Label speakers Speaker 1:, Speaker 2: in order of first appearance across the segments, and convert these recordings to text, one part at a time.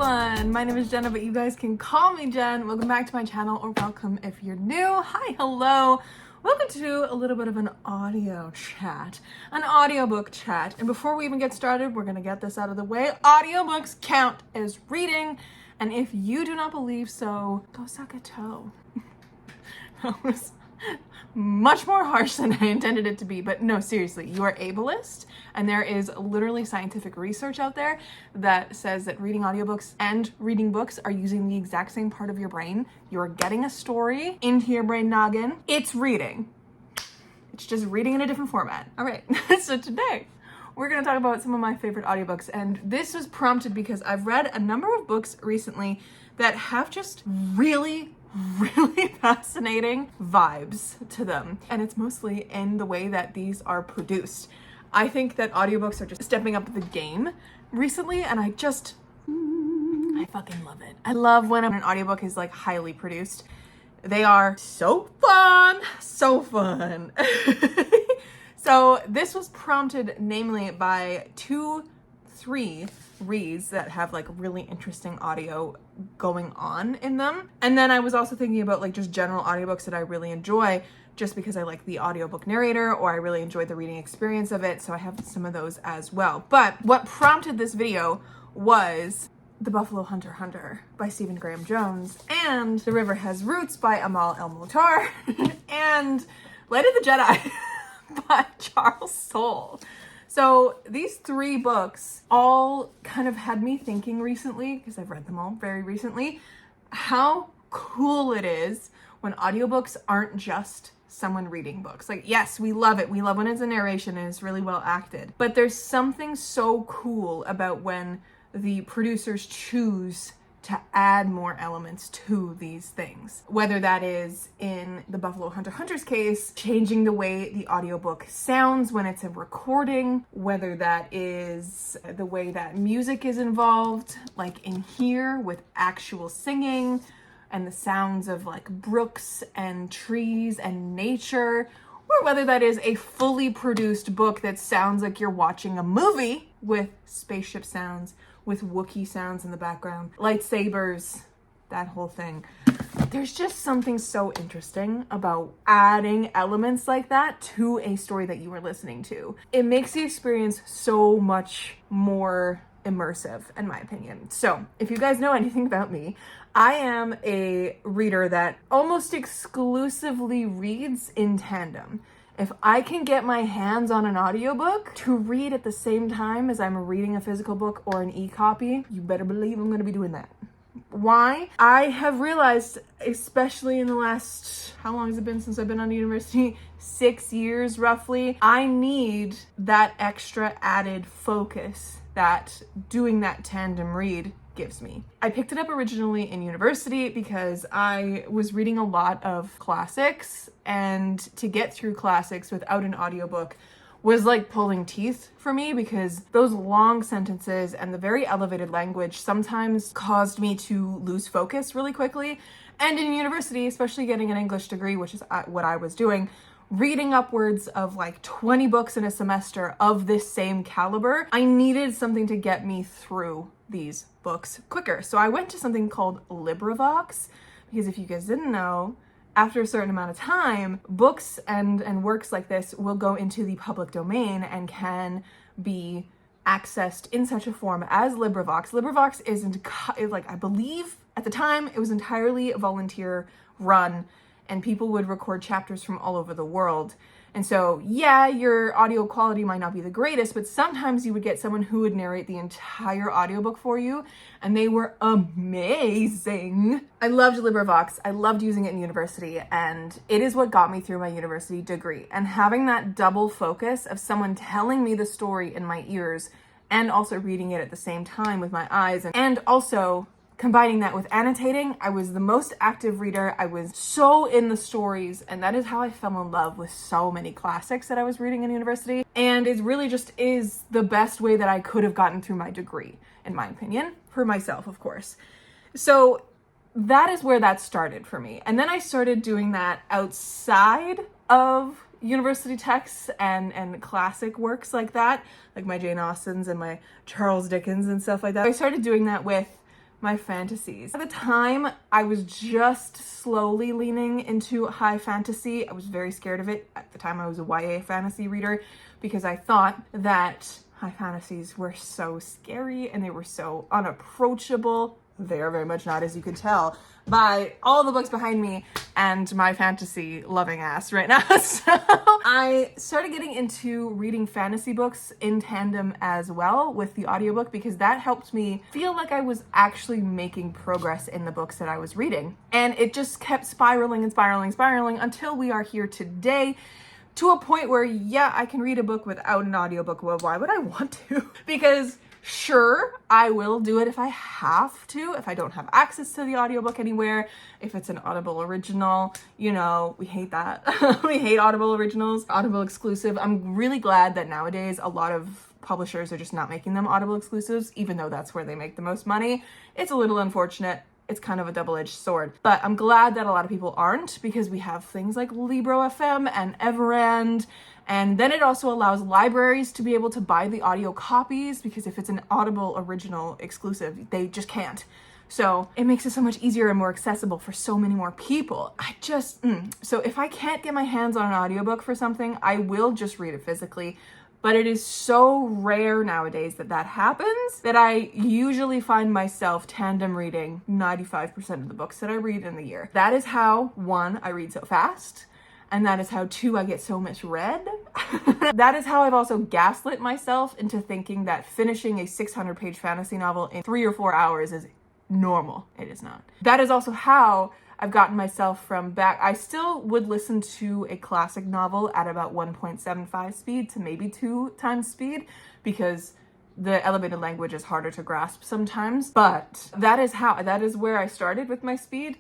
Speaker 1: everyone, my name is Jenna, but you guys can call me Jen. Welcome back to my channel, or welcome if you're new. Hi, hello. Welcome to a little bit of an audio chat, an audiobook chat. And before we even get started, we're gonna get this out of the way. Audiobooks count as reading, and if you do not believe so, go suck a toe. That was much more harsh than I intended it to be, but no, seriously, you are ableist, and there is literally scientific research out there that says that reading audiobooks and reading books are using the exact same part of your brain. You're getting a story into your brain noggin. It's reading. It's just reading in a different format. All right, so today we're gonna talk about some of my favorite audiobooks, and this was prompted because I've read a number of books recently that have just really fascinating vibes to them. And it's mostly in the way that these are produced. I think that audiobooks are just stepping up the game recently, and I fucking love it. I love when an audiobook is like highly produced. They are so fun, so fun. So this was prompted namely by three reads that have like really interesting audio going on in them. And then I was also thinking about like just general audiobooks that I really enjoy just because I like the audiobook narrator, or I really enjoyed the reading experience of it. So I have some of those as well. But what prompted this video was The Buffalo Hunter by Stephen Graham Jones, and The River Has Roots by Amal El-Mohtar, and Light of the Jedi by Charles Soule. So these three books all kind of had me thinking recently, because I've read them all very recently, how cool it is when audiobooks aren't just someone reading books. Like, yes, we love it. We love when it's a narration and it's really well acted. But there's something so cool about when the producers choose to add more elements to these things. Whether that is, in the Buffalo Hunter's case, changing the way the audiobook sounds when it's a recording, whether that is the way that music is involved, like in here with actual singing and the sounds of like brooks and trees and nature, or whether that is a fully produced book that sounds like you're watching a movie with spaceship sounds, with Wookiee sounds in the background, lightsabers, that whole thing. There's just something so interesting about adding elements like that to a story that you are listening to. It makes the experience so much more immersive, in my opinion. So if you guys know anything about me, I am a reader that almost exclusively reads in tandem. If I can get my hands on an audiobook to read at the same time as I'm reading a physical book or an e-copy, you better believe I'm going to be doing that. Why? I have realized, especially in the last, how long has it been since I've been on university? 6 years roughly. I need that extra added focus that doing that tandem read gives me. I picked it up originally in university because I was reading a lot of classics, and to get through classics without an audiobook was like pulling teeth for me, because those long sentences and the very elevated language sometimes caused me to lose focus really quickly. And in university, especially getting an English degree, which is what I was doing, reading upwards of like 20 books in a semester of this same caliber, I needed something to get me through these books quicker. So I went to something called LibriVox, because if you guys didn't know, after a certain amount of time, books and works like this will go into the public domain and can be accessed in such a form as LibriVox. LibriVox isn't, like, I believe at the time it was entirely volunteer run, and people would record chapters from all over the world. And so, yeah, your audio quality might not be the greatest, but sometimes you would get someone who would narrate the entire audiobook for you, and they were amazing. I loved LibriVox. I loved using it in university, and it is what got me through my university degree. And having that double focus of someone telling me the story in my ears and also reading it at the same time with my eyes, and also combining that with annotating, I was the most active reader. I was so in the stories, and that is how I fell in love with so many classics that I was reading in university. And it really just is the best way that I could have gotten through my degree, in my opinion, for myself, of course. So that is where that started for me. And then I started doing that outside of university texts and classic works like that, like my Jane Austens and my Charles Dickens and stuff like that. I started doing that with my fantasies. At the time, I was just slowly leaning into high fantasy. I was very scared of it. At the time, I was a YA fantasy reader because I thought that high fantasies were so scary and they were so unapproachable. They are very much not, as you can tell by all the books behind me and my fantasy loving ass right now. So I started getting into reading fantasy books in tandem as well with the audiobook because that helped me feel like I was actually making progress in the books that I was reading. And it just kept spiraling and spiraling and spiraling until we are here today, to a point where, yeah, I can read a book without an audiobook. Well, why would I want to? Because sure, I will do it if I have to, if I don't have access to the audiobook anywhere, if it's an Audible original, you know, we hate that. We hate Audible originals, Audible exclusive. I'm really glad that nowadays a lot of publishers are just not making them Audible exclusives, even though that's where they make the most money. It's a little unfortunate. It's kind of a double-edged sword, but I'm glad that a lot of people aren't, because we have things like Libro FM and Everend. And then it also allows libraries to be able to buy the audio copies, because if it's an Audible original exclusive, they just can't. So it makes it so much easier and more accessible for so many more people. So if I can't get my hands on an audiobook for something, I will just read it physically. But it is so rare nowadays that that happens that I usually find myself tandem reading 95% of the books that I read in the year. That is how, one, I read so fast. And that is how, two, I get so much read. That is how I've also gaslit myself into thinking that finishing a 600-page fantasy novel in 3 or 4 hours is normal. It is not. That is also how I've gotten myself from back. I still would listen to a classic novel at about 1.75 speed to maybe 2 times speed, because the elevated language is harder to grasp sometimes. But that is where I started with my speed.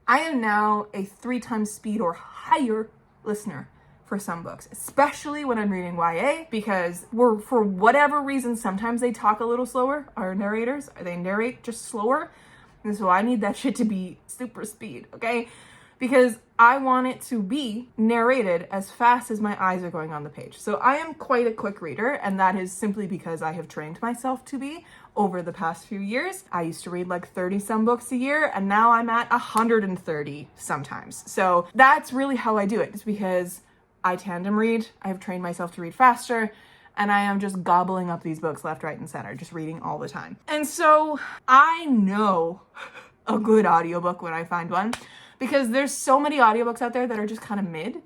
Speaker 1: I am now a 3 times speed or higher listener for some books, especially when I'm reading YA, because for whatever reason, sometimes they talk a little slower. Our narrators, they narrate just slower. And so I need that shit to be super speed, okay? Because I want it to be narrated as fast as my eyes are going on the page. So I am quite a quick reader, and that is simply because I have trained myself to be over the past few years. I used to read like 30 some books a year, and now I'm at 130 sometimes. So that's really how I do it. It's because I tandem read, I have trained myself to read faster, and I am just gobbling up these books left, right, and center, just reading all the time. And so I know a good audiobook when I find one, because there's so many audiobooks out there that are just kind of mid.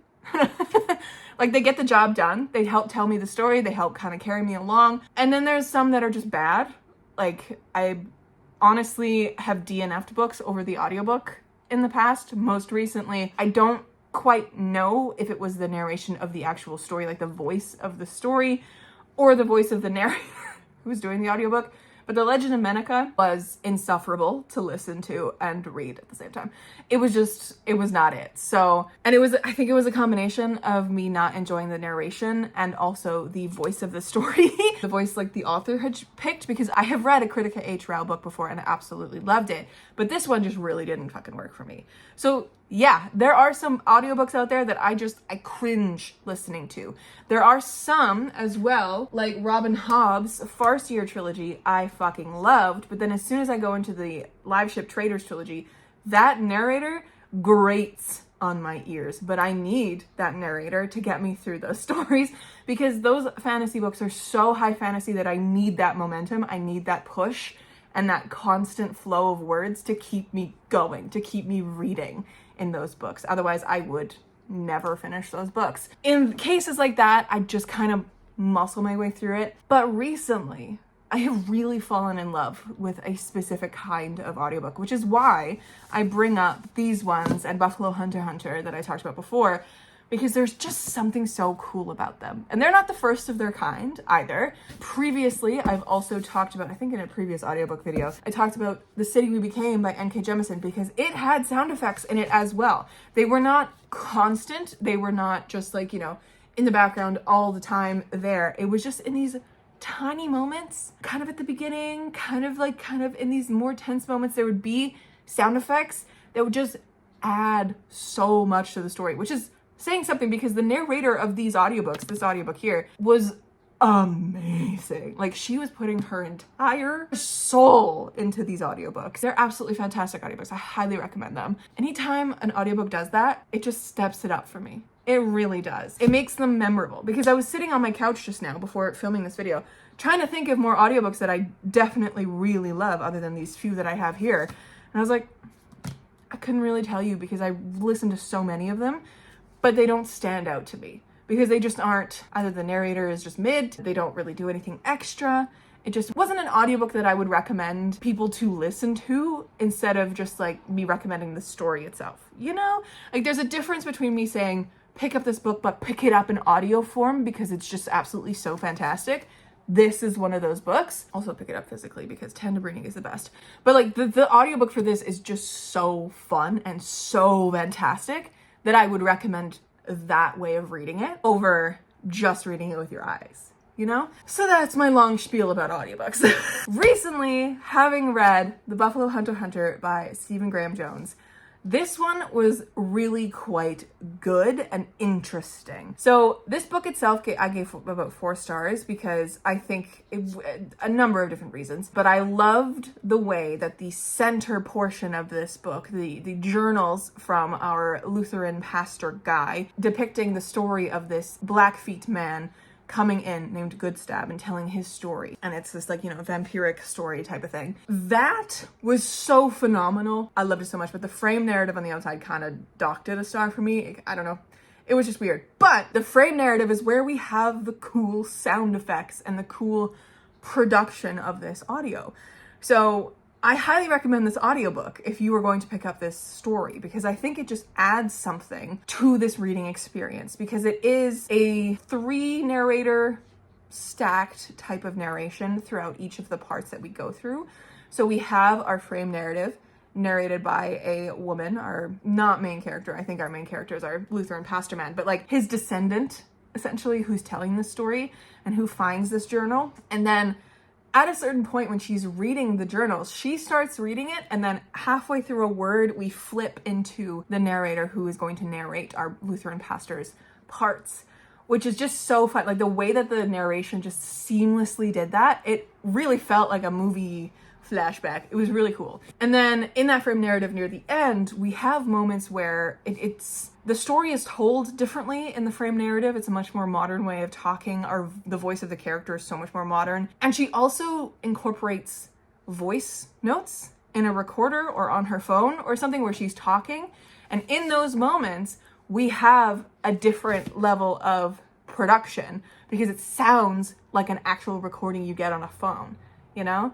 Speaker 1: Like, they get the job done. They help tell me the story. They help kind of carry me along. And then there's some that are just bad. Like, I honestly have DNF'd books over the audiobook in the past. Most recently, I don't quite know if it was the narration of the actual story, like the voice of the story, or the voice of the narrator who was doing the audiobook. But The Legend of Menaka was insufferable to listen to and read at the same time. It was not it. So, and I think it was a combination of me not enjoying the narration and also the voice of the story. The voice like the author had picked, because I have read a Critica H. Rao book before and absolutely loved it. But this one just really didn't fucking work for me. So yeah, there are some audiobooks out there that I cringe listening to. There are some as well, like Robin Hobb's Farseer trilogy, I fucking loved. But then as soon as I go into the Live Ship Traders trilogy, that narrator grates on my ears. But I need that narrator to get me through those stories, because those fantasy books are so high fantasy that I need that momentum. I need that push and that constant flow of words to keep me going, to keep me reading in those books. Otherwise, I would never finish those books. In cases like that, I just kind of muscle my way through it. But recently, I have really fallen in love with a specific kind of audiobook, which is why I bring up these ones and Buffalo Hunter that I talked about before, because there's just something so cool about them. And they're not the first of their kind either. Previously, I've also talked about, I think in a previous audiobook video, I talked about The City We Became by N.K. Jemisin, because it had sound effects in it as well. They were not constant. They were not just like, you know, in the background all the time there. It was just in these tiny moments, kind of at the beginning, kind of in these more tense moments, there would be sound effects that would just add so much to the story, which is saying something, because the narrator of these audiobooks, this audiobook here, was amazing. Like, she was putting her entire soul into these audiobooks. They're absolutely fantastic audiobooks. I highly recommend them. Anytime an audiobook does that, it just steps it up for me. It really does. It makes them memorable, because I was sitting on my couch just now before filming this video trying to think of more audiobooks that I definitely really love other than these few that I have here. And I was like, I couldn't really tell you because I listened to so many of them, but they don't stand out to me because they just aren't, either the narrator is just mid, they don't really do anything extra. It just wasn't an audiobook that I would recommend people to listen to instead of just like me recommending the story itself. You know, like there's a difference between me saying, pick up this book, but pick it up in audio form because it's just absolutely so fantastic. This is one of those books. Also pick it up physically because tandem reading is the best. But like the audiobook for this is just so fun and so fantastic that I would recommend that way of reading it over just reading it with your eyes, you know? So that's my long spiel about audiobooks. Recently, having read The Buffalo Hunter by Stephen Graham Jones, this one was really quite good and interesting. So this book itself, I gave about 4 stars because I think a number of different reasons, but I loved the way that the center portion of this book, the journals from our Lutheran pastor Guy, depicting the story of this Blackfeet man coming in named Goodstab and telling his story. And it's this like, you know, vampiric story type of thing. That was so phenomenal. I loved it so much, but the frame narrative on the outside kind of docked it a star for me. I don't know. It was just weird. But the frame narrative is where we have the cool sound effects and the cool production of this audio. So I highly recommend this audiobook if you are going to pick up this story, because I think it just adds something to this reading experience, because it is a 3 narrator stacked type of narration throughout each of the parts that we go through. So we have our frame narrative narrated by a woman, our not main character. I think our main character is our Lutheran pastor man, but like his descendant, essentially, who's telling this story and who finds this journal. And then at a certain point when she's reading the journals, she starts reading it, and then halfway through a word, we flip into the narrator who is going to narrate our Lutheran pastor's parts, which is just so fun. Like the way that the narration just seamlessly did that, it really felt like a movie flashback. It was really cool. And then in that frame narrative near the end, we have moments where the story is told differently in the frame narrative. It's a much more modern way of talking. The voice of the character is so much more modern. And she also incorporates voice notes in a recorder or on her phone or something where she's talking. And in those moments, we have a different level of production because it sounds like an actual recording you get on a phone, you know?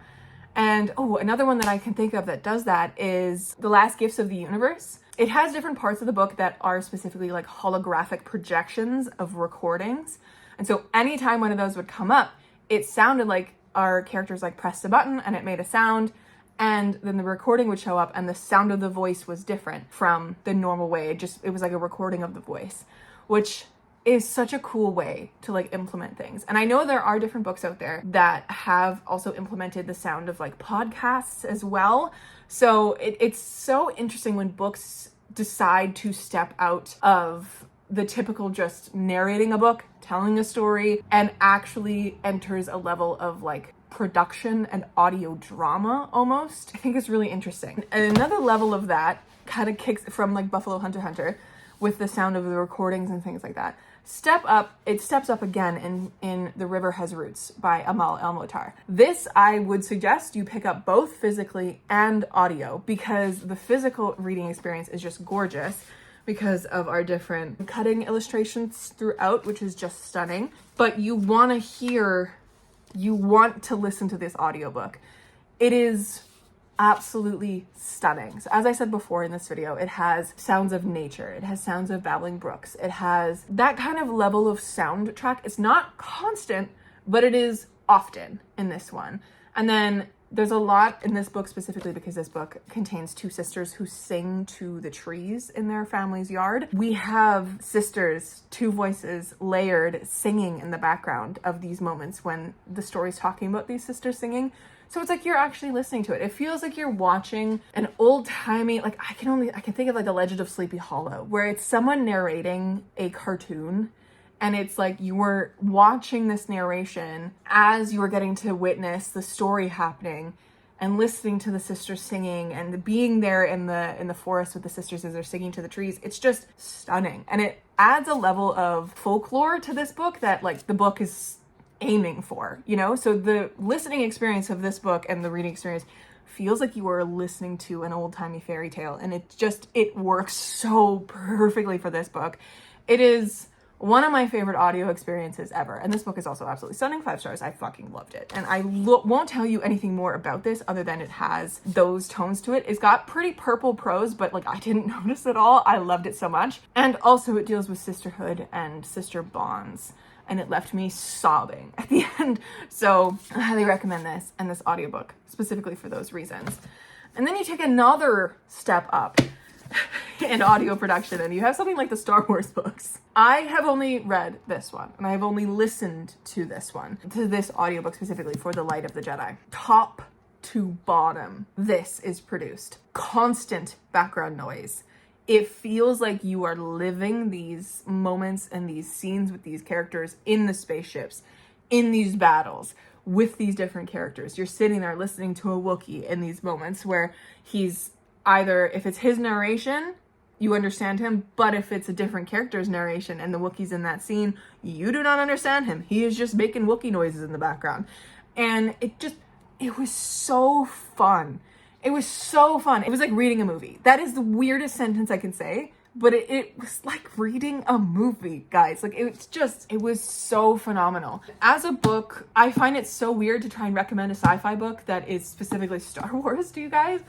Speaker 1: And another one that I can think of that does that is The Last Gifts of the Universe. It has different parts of the book that are specifically like holographic projections of recordings. And so anytime one of those would come up, it sounded like our characters like pressed a button and it made a sound, and then the recording would show up and the sound of the voice was different from the normal way. It was like a recording of the voice, which is such a cool way to like implement things. And I know there are different books out there that have also implemented the sound of like podcasts as well. So it's so interesting when books decide to step out of the typical just narrating a book, telling a story, and actually enters a level of like production and audio drama almost. I think it's really interesting. And another level of that kind of kicks from like Buffalo Hunter with the sound of the recordings and things like that. It steps up again in The River Has Roots by Amal El-Motar. This, I would suggest you pick up both physically and audio, because the physical reading experience is just gorgeous because of our different cutting illustrations throughout, which is just stunning. But you want to listen to this audiobook. It is absolutely stunning. So as I said before in this video, it has sounds of nature, it has sounds of babbling brooks, it has that kind of level of soundtrack. It's not constant, but it is often in this one. And then there's a lot in this book specifically because this book contains 2 sisters who sing to the trees in their family's yard. We have sisters, 2 voices layered, singing in the background of these moments when the story's talking about these sisters singing. So it's like you're actually listening to it. It feels like you're watching an old-timey, like I can think of like The Legend of Sleepy Hollow, where it's someone narrating a cartoon And it's like you were watching this narration as you were getting to witness the story happening and listening to the sisters singing and being there in the forest with the sisters as they're singing to the trees. It's just stunning. And it adds a level of folklore to this book that like the book is aiming for, you know? So the listening experience of this book and the reading experience feels like you are listening to an old-timey fairy tale. And it works so perfectly for this book. It is one of my favorite audio experiences ever. And this book is also absolutely stunning. 5 stars. I fucking loved it. And I won't tell you anything more about this other than it has those tones to it. It's got pretty purple prose, but like I didn't notice it all. I loved it so much. And also it deals with sisterhood and sister bonds. And it left me sobbing at the end. So I highly recommend this and this audiobook specifically for those reasons. And then you take another step up in audio production and you have something like the Star Wars books. I have only read this one and I've only listened to this audiobook specifically for The Light of the Jedi. Top to bottom, this is produced. Constant background noise. It feels like you are living these moments and these scenes with these characters in the spaceships, in these battles, with these different characters. You're sitting there listening to a Wookiee in these moments where he's either, if it's his narration, you understand him, but if it's a different character's narration and the Wookiee's in that scene, you do not understand him. He is just making Wookiee noises in the background. And it was so fun. It was so fun. It was like reading a movie. That is the weirdest sentence I can say, but it was like reading a movie, guys. Like it was so phenomenal. As a book, I find it so weird to try and recommend a sci-fi book that is specifically Star Wars to you guys.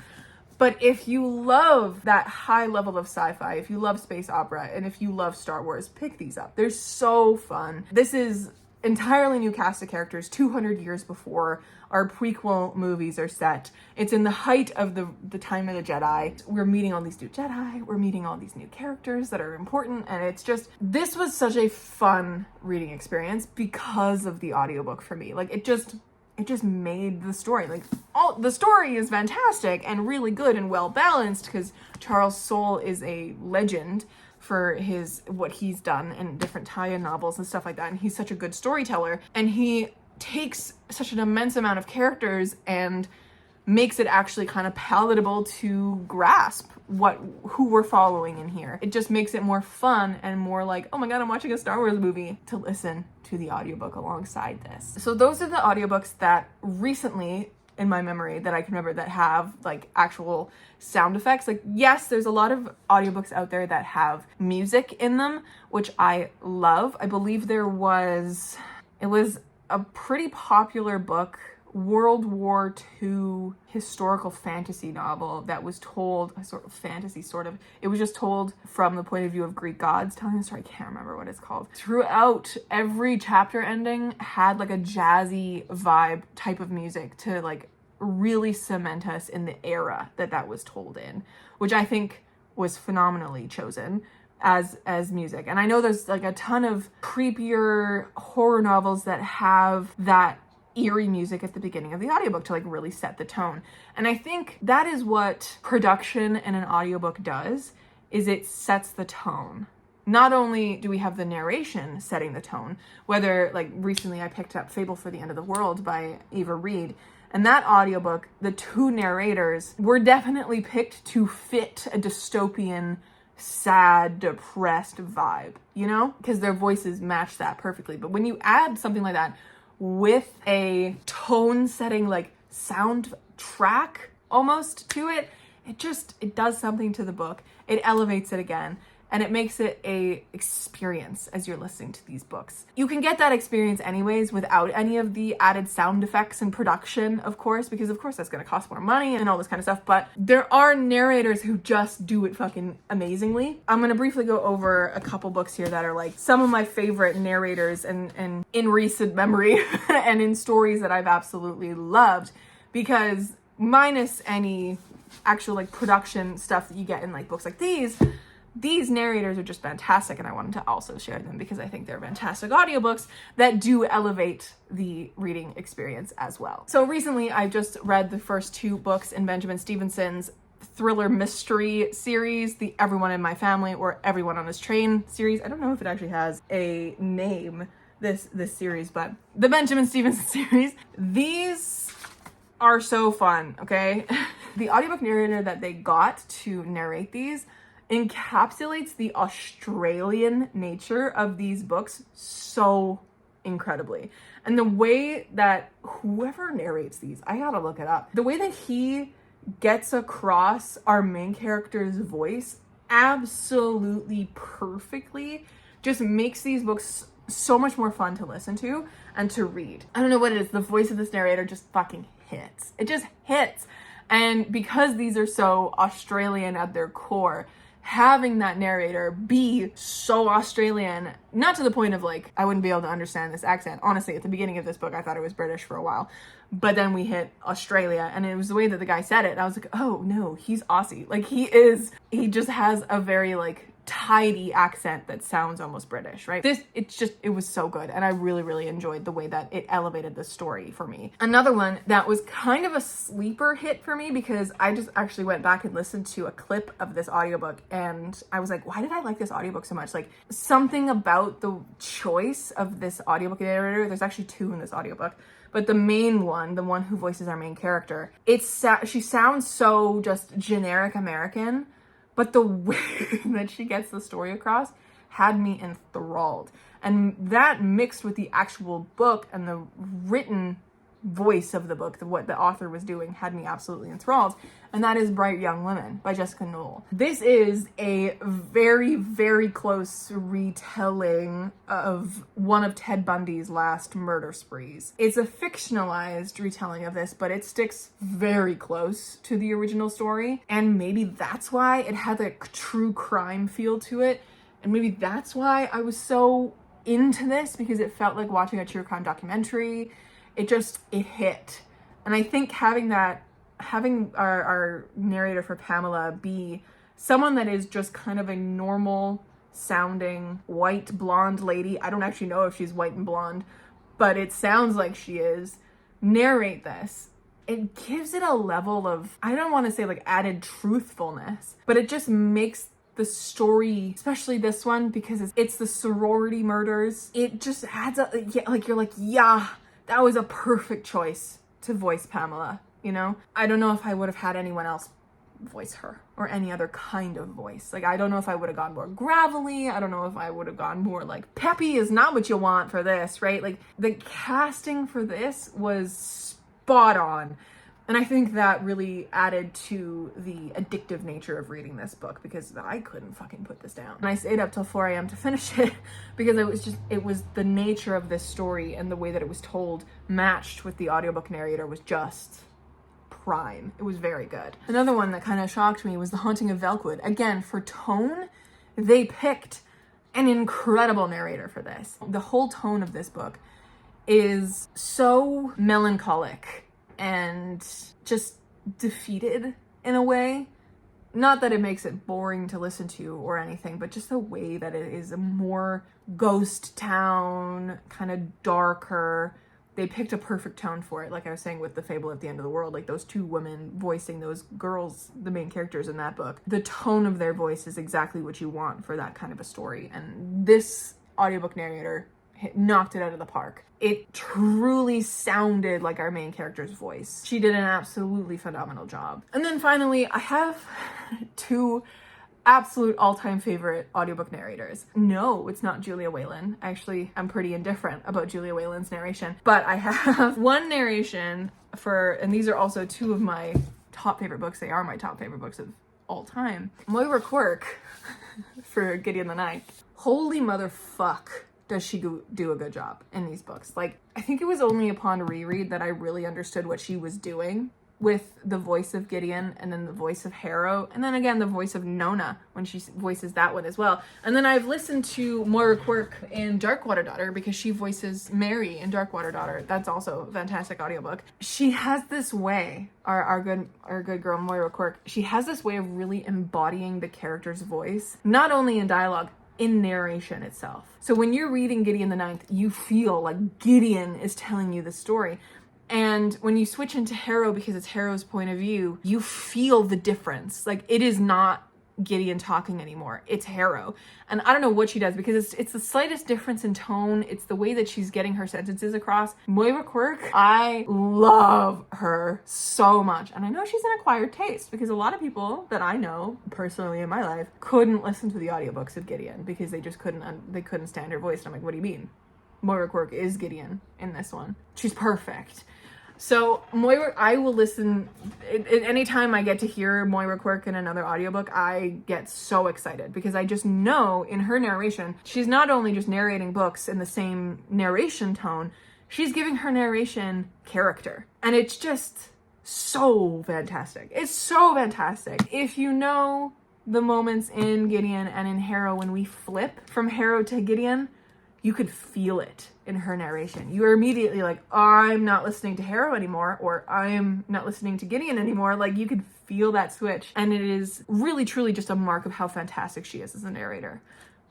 Speaker 1: But if you love that high level of sci-fi, if you love space opera, and if you love Star Wars, pick these up. They're so fun. This is entirely new cast of characters 200 years before our prequel movies are set. It's in the height of the time of the Jedi. We're meeting all these new Jedi. We're meeting all these new characters that are important. And it's just, this was such a fun reading experience because of the audiobook for me. Like it just made the story, like the story is fantastic and really good and well balanced because Charles Soule is a legend for what he's done in different tie-in novels and stuff like that. And he's such a good storyteller and he takes such an immense amount of characters and makes it actually kind of palatable to grasp who we're following in here. It just makes it more fun and more like, oh my god, I'm watching a Star Wars movie, to listen to the audiobook alongside this. So those are the audiobooks that recently in my memory that I can remember that have like actual sound effects. Like yes, there's a lot of audiobooks out there that have music in them, which I love. I believe it was a pretty popular book, World War II historical fantasy novel that was told, a sort of fantasy sort of, it was just told from the point of view of Greek gods telling the story. I can't remember what it's called. Throughout, every chapter ending had like a jazzy vibe type of music to like really cement us in the era that was told in, which I think was phenomenally chosen as music. And I know there's like a ton of creepier horror novels that have that eerie music at the beginning of the audiobook to like really set the tone. And I think that is what production in an audiobook does, is it sets the tone. Not only do we have the narration setting the tone, whether like recently I picked up Fable for the End of the World by Eva Reed, and that audiobook, the 2 narrators were definitely picked to fit a dystopian, sad, depressed vibe, you know? Because their voices match that perfectly. But when you add something like that with a tone setting, like soundtrack almost to it, it does something to the book. It elevates it again. And it makes it a experience as you're listening to these books. You can get that experience anyways without any of the added sound effects and production, of course, because of course that's gonna cost more money and all this kind of stuff, but there are narrators who just do it fucking amazingly. I'm gonna briefly go over a couple books here that are like some of my favorite narrators and in recent memory and in stories that I've absolutely loved, because minus any actual like production stuff that you get in like books like these narrators are just fantastic, and I wanted to also share them because I think they're fantastic audiobooks that do elevate the reading experience as well. So recently I've just read the first 2 books in Benjamin Stevenson's thriller mystery series, the Everyone in My Family or Everyone on This Train series. I don't know if it actually has a name, this series, but the Benjamin Stevenson series. These are so fun, okay? The audiobook narrator that they got to narrate these encapsulates the Australian nature of these books so incredibly. And the way that whoever narrates these, I gotta look it up, the way that he gets across our main character's voice absolutely perfectly just makes these books so much more fun to listen to and to read. I don't know what it is, the voice of this narrator just fucking hits. It just hits. And because these are so Australian at their core, having that narrator be so Australian, not to the point of like, I wouldn't be able to understand this accent. Honestly, at the beginning of this book, I thought it was British for a while. But then we hit Australia and it was the way that the guy said it. And I was like, oh no, he's Aussie. Like he just has a very like tidy accent that sounds almost British, right? It was so good. And I really, really enjoyed the way that it elevated the story for me. Another one that was kind of a sleeper hit for me, because I just actually went back and listened to a clip of this audiobook and I was like, why did I like this audiobook so much? Like something about the choice of this audiobook narrator, there's actually two in this audiobook, but the main one, the one who voices our main character, she sounds so just generic American, but the way that she gets the story across had me enthralled. And that mixed with the actual book and the written voice of the book, what the author was doing, had me absolutely enthralled. And that is Bright Young Women by Jessica Knoll. This is a very, very close retelling of one of Ted Bundy's last murder sprees. It's a fictionalized retelling of this, but it sticks very close to the original story. And maybe that's why it had a true crime feel to it. And maybe that's why I was so into this, because it felt like watching a true crime documentary. It hit. And I think having our narrator for Pamela be someone that is just kind of a normal sounding white blonde lady, I don't actually know if she's white and blonde, but it sounds like she is, narrate this. It gives it a level of, I don't want to say like added truthfulness, but it just makes the story, especially this one, because it's the sorority murders, it just adds up, you're like, yeah, that was a perfect choice to voice Pamela, you know? I don't know if I would have had anyone else voice her or any other kind of voice. Like, I don't know if I would have gone more gravelly. I don't know if I would have gone more like peppy is not what you want for this, right? Like the casting for this was spot on. And I think that really added to the addictive nature of reading this book, because I couldn't fucking put this down. And I stayed up till 4 a.m. to finish it because it was the nature of this story and the way that it was told matched with the audiobook narrator was just prime. It was very good. Another one that kind of shocked me was The Haunting of Velkwood. Again, for tone, they picked an incredible narrator for this. The whole tone of this book is so melancholic and just defeated in a way. Not that it makes it boring to listen to or anything, but just the way that it is a more ghost town, kind of darker. They picked a perfect tone for it, like I was saying with The Fable at the End of the World, like those two women voicing those girls, the main characters in that book. The tone of their voice is exactly what you want for that kind of a story. And this audiobook narrator knocked it out of the park. It truly sounded like our main character's voice. She did an absolutely phenomenal job. And then finally, I have two absolute all-time favorite audiobook narrators. No, it's not Julia Whelan. Actually, I'm pretty indifferent about Julia Whelan's narration, but I have one narration and these are also two of my top favorite books. They are my top favorite books of all time. Moira Quirk for Gideon the Ninth. Holy motherfuck, does she do a good job in these books. Like, I think it was only upon reread that I really understood what she was doing with the voice of Gideon, and then the voice of Harrow, and then again the voice of Nona when she voices that one as well. And then I've listened to Moira Quirk in Darkwater Daughter because she voices Mary in Darkwater Daughter. That's also a fantastic audiobook. She has this way, our good girl Moira Quirk, she has this way of really embodying the character's voice, not only in dialogue, in narration itself. So when you're reading Gideon the Ninth, you feel like Gideon is telling you the story. And when you switch into Harrow, because it's Harrow's point of view, you feel the difference. Like, it is not Gideon talking anymore. It's Harrow. And I don't know what she does, because it's the slightest difference in tone. It's the way that she's getting her sentences across. Moira Quirk, I love her so much. And I know she's an acquired taste, because a lot of people that I know personally in my life couldn't listen to the audiobooks of Gideon because they just couldn't stand her voice. And I'm like, what do you mean? Moira Quirk is Gideon in this one. She's perfect. So Moira, I will listen anytime I get to hear Moira Quirk in another audiobook. I get so excited because I just know in her narration, she's not only just narrating books in the same narration tone, she's giving her narration character. And it's just so fantastic. It's so fantastic. If you know the moments in Gideon and in Harrow when we flip from Harrow to Gideon, you could feel it in her narration. You are immediately like, I'm not listening to Harrow anymore, or I'm not listening to Gideon anymore. Like, you could feel that switch. And it is really, truly just a mark of how fantastic she is as a narrator.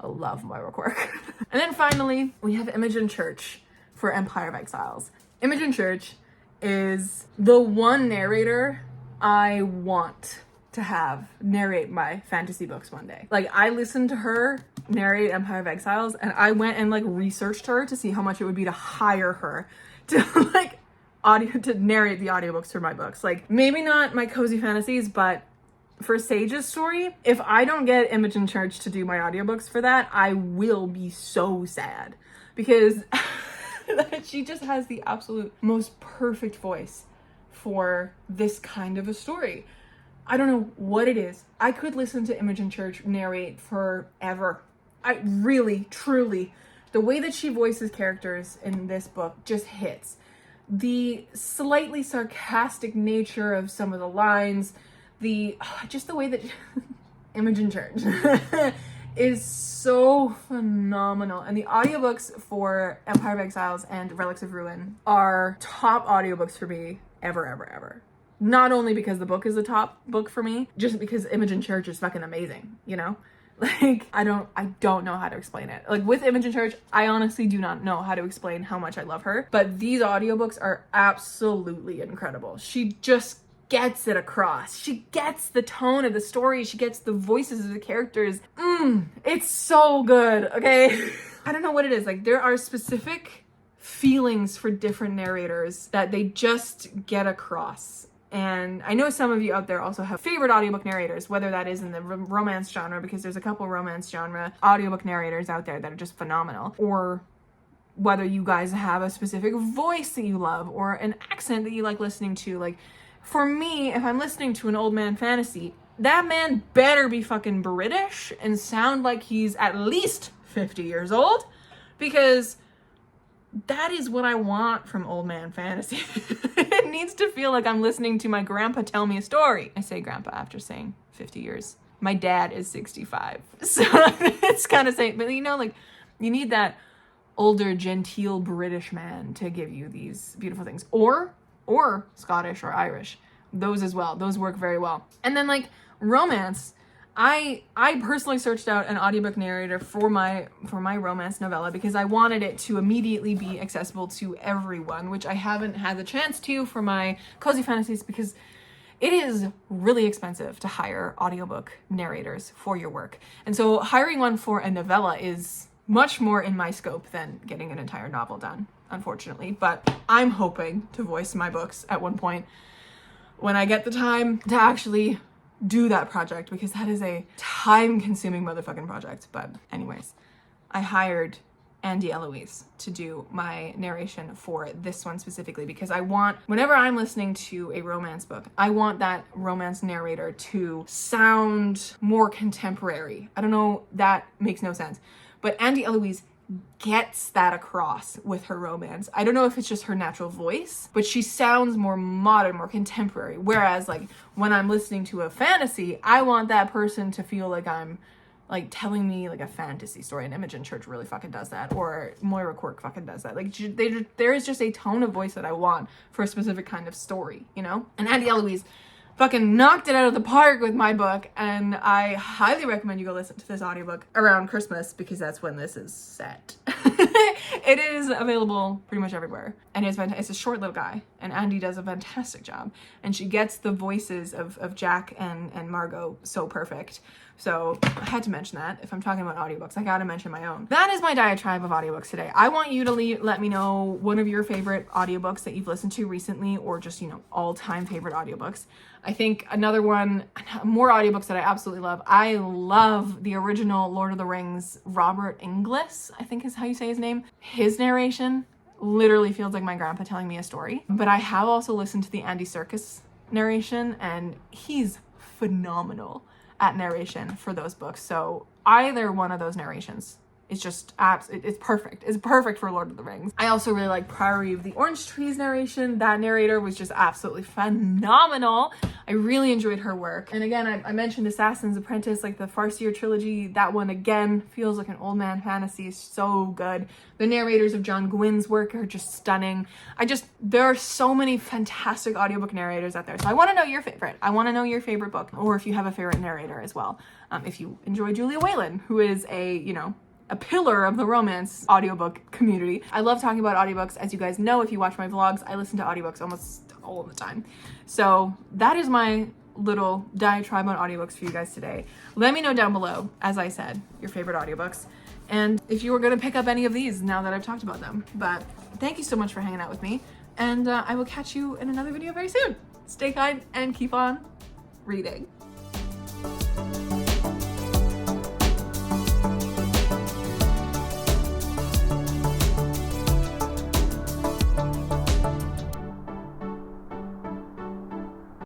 Speaker 1: I love Moira Quirk. And then finally, we have Imogen Church for Empire of Exiles. Imogen Church is the one narrator I want to have narrate my fantasy books one day. Like, I listened to her narrate Empire of Exiles, and I went and like researched her to see how much it would be to hire her to like to narrate the audiobooks for my books. Like, maybe not my cozy fantasies, but for Sage's story, if I don't get Imogen Church to do my audiobooks for that, I will be so sad, because she just has the absolute most perfect voice for this kind of a story. I don't know what it is. I could listen to Imogen Church narrate forever. I really, truly, the way that she voices characters in this book just hits. The slightly sarcastic nature of some of the lines, just the way that Imogen Church is so phenomenal. And the audiobooks for Empire of Exiles and Relics of Ruin are top audiobooks for me ever, ever, ever. Not only because the book is a top book for me, just because Imogen Church is fucking amazing, you know? Like, I don't know how to explain it. Like, with Imogen Church, I honestly do not know how to explain how much I love her. But these audiobooks are absolutely incredible. She just gets it across. She gets the tone of the story. She gets the voices of the characters. It's so good, okay? I don't know what it is. Like, there are specific feelings for different narrators that they just get across. And I know some of you out there also have favorite audiobook narrators, whether that is in the romance genre, because there's a couple romance genre audiobook narrators out there that are just phenomenal, or whether you guys have a specific voice that you love or an accent that you like listening to. Like, for me, if I'm listening to an old man fantasy, that man better be fucking British and sound like he's at least 50 years old, because that is what I want from old man fantasy. It needs to feel like I'm listening to my grandpa tell me a story. I say grandpa after saying 50 years. My dad is 65. So it's kind of saying, but you know, like, you need that older, genteel British man to give you these beautiful things. Or Scottish or Irish. Those as well. Those work very well. And then, like, romance, I personally searched out an audiobook narrator for my romance novella because I wanted it to immediately be accessible to everyone, which I haven't had the chance to for my cozy fantasies, because it is really expensive to hire audiobook narrators for your work. And so hiring one for a novella is much more in my scope than getting an entire novel done, unfortunately. But I'm hoping to voice my books at one point when I get the time to actually do that project, because that is a time-consuming motherfucking project. But anyways, I hired Andy Eloise to do my narration for this one specifically, because I want, whenever I'm listening to a romance book, I want that romance narrator to sound more contemporary. I don't know, that makes no sense. But Andy Eloise gets that across with her romance. I don't know if it's just her natural voice, but she sounds more modern, more contemporary. Whereas, like, when I'm listening to a fantasy, I want that person to feel like I'm, like, telling me, like, a fantasy story. And Imogen Church really fucking does that. Or Moira Quirk fucking does that. Like, there is just a tone of voice that I want for a specific kind of story, you know? And Andy Eloise fucking knocked it out of the park with my book, and I highly recommend you go listen to this audiobook around Christmas, because that's when this is set. It is available pretty much everywhere. And it's a short little guy, and Andy does a fantastic job. And she gets the voices of Jack and Margot so perfect. So I had to mention that. If I'm talking about audiobooks, I gotta mention my own. That is my diatribe of audiobooks today. I want you to let me know one of your favorite audiobooks that you've listened to recently, or just, you know, all-time favorite audiobooks. I think another one, more audiobooks that I absolutely love. I love the original Lord of the Rings, Robert Inglis, I think is how you say his name. His narration literally feels like my grandpa telling me a story. But I have also listened to the Andy Serkis narration, and he's phenomenal at narration for those books. So either one of those narrations is just it's perfect. It's perfect for Lord of the Rings. I also really like Priory of the Orange Trees narration. That narrator was just absolutely phenomenal. I really enjoyed her work. And again, I mentioned Assassin's Apprentice, like the Farseer trilogy. That one again feels like an old man fantasy. It's so good. The narrators of John Gwynn's work are just stunning. There are so many fantastic audiobook narrators out there. So I want to know your favorite. I want to know your favorite book, or if you have a favorite narrator as well. If you enjoy Julia Whalen, who is a pillar of the romance audiobook community. I love talking about audiobooks. As you guys know, if you watch my vlogs, I listen to audiobooks almost all the time. So that is my little diatribe on audiobooks for you guys today. Let me know down below, as I said, your favorite audiobooks, and if you were going to pick up any of these now that I've talked about them. But thank you so much for hanging out with me, and I will catch you in another video very soon. Stay kind and keep on reading.